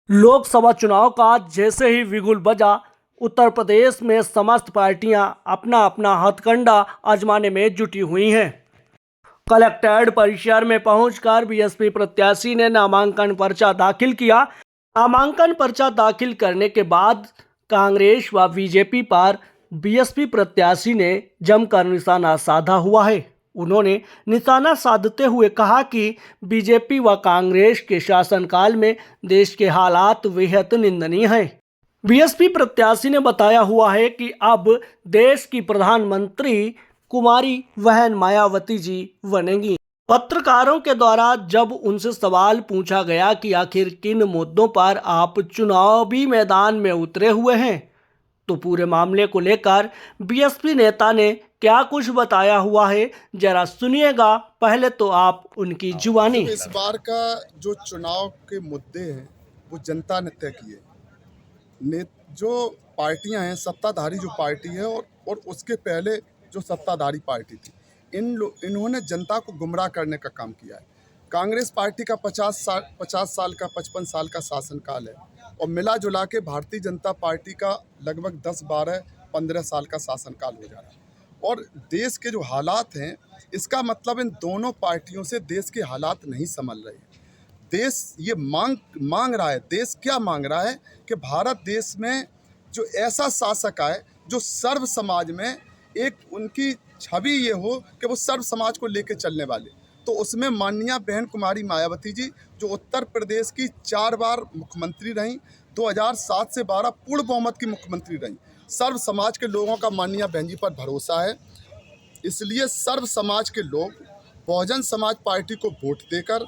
लोकसभा चुनाव का जैसे ही बिगुल बजा, उत्तर प्रदेश में समस्त पार्टियां अपना अपना हथकंडा आजमाने में जुटी हुई हैं। कलेक्टेड परिसर में पहुंचकर बीएसपी प्रत्याशी ने नामांकन पर्चा दाखिल किया। नामांकन पर्चा दाखिल करने के बाद कांग्रेस व बीजेपी पर बीएसपी प्रत्याशी ने जमकर निशाना साधा हुआ है। उन्होंने निशाना साधते हुए कहा कि बीजेपी व कांग्रेस के शासनकाल में देश के हालात बेहद निंदनीय हैं। बीएसपी प्रत्याशी ने बताया हुआ है कि अब देश की प्रधानमंत्री कुमारी बहन मायावती जी बनेंगी। पत्रकारों के द्वारा जब उनसे सवाल पूछा गया कि आखिर किन मुद्दों पर आप चुनावी मैदान में उतरे हुए हैं, तो पूरे मामले को लेकर बीएसपी नेता ने क्या कुछ बताया हुआ है, जरा सुनिएगा। पहले तो आप उनकी जुबानी। इस बार का जो चुनाव के मुद्दे हैं वो जनता ने तय किए। जो पार्टियां हैं, सत्ताधारी जो पार्टी है और उसके पहले जो सत्ताधारी पार्टी थी, इन्होंने जनता को गुमराह करने का काम किया है। कांग्रेस पार्टी का 50 साल का 55 साल का शासनकाल है और मिला जुला के भारतीय जनता पार्टी का लगभग 10-12-15 साल का शासनकाल हो जा रहा है। और देश के जो हालात हैं, इसका मतलब इन दोनों पार्टियों से देश के हालात नहीं संभल रहे हैं। देश ये मांग रहा है, देश क्या मांग रहा है कि भारत देश में जो ऐसा शासक आए जो सर्व समाज में एक उनकी छवि ये हो कि वो सर्व समाज को लेके चलने वाले। तो उसमें माननीय बहन कुमारी मायावती जी, जो उत्तर प्रदेश की 4 बार मुख्यमंत्री रहीं, 2007 से 12 पूर्ण बहुमत की मुख्यमंत्री रहीं। सर्व समाज के लोगों का माननीय बहन जी पर भरोसा है, इसलिए सर्व समाज के लोग बहुजन समाज पार्टी को वोट देकर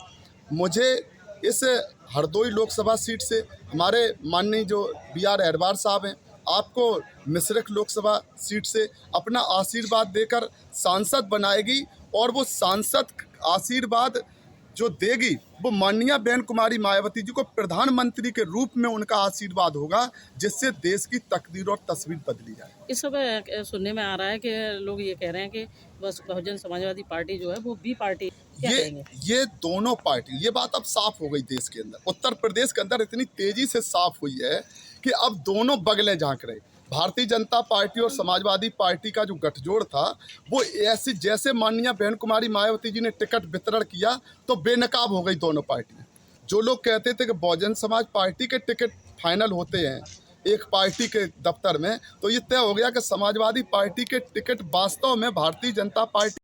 मुझे इस हरदोई लोकसभा सीट से, हमारे माननीय जो BR अहरवार साहब हैं, आपको मिश्रिख लोकसभा सीट से अपना आशीर्वाद देकर सांसद बनाएगी। और वो सांसद आशीर्वाद जो देगी वो माननीय बहन कुमारी मायावती जी को प्रधानमंत्री के रूप में उनका आशीर्वाद होगा, जिससे देश की तकदीर और तस्वीर बदली जाए। इस समय सुनने में आ रहा है कि लोग ये कह रहे हैं कि बस बहुजन समाजवादी पार्टी जो है वो बी पार्टी। क्या कहेंगे? ये दोनों पार्टी, ये बात अब साफ हो गई देश के अंदर, उत्तर प्रदेश के अंदर इतनी तेजी से साफ हुई है कि अब दोनों बगलें झांक रहे। भारतीय जनता पार्टी और समाजवादी पार्टी का जो गठजोड़ था, वो ऐसे जैसे माननीय बहन कुमारी मायावती जी ने टिकट वितरण किया तो बेनकाब हो गई दोनों पार्टियां। जो लोग कहते थे कि बहुजन समाज पार्टी के टिकट फाइनल होते हैं एक पार्टी के दफ्तर में, तो ये तय हो गया कि समाजवादी पार्टी के टिकट वास्तव में भारतीय जनता पार्टी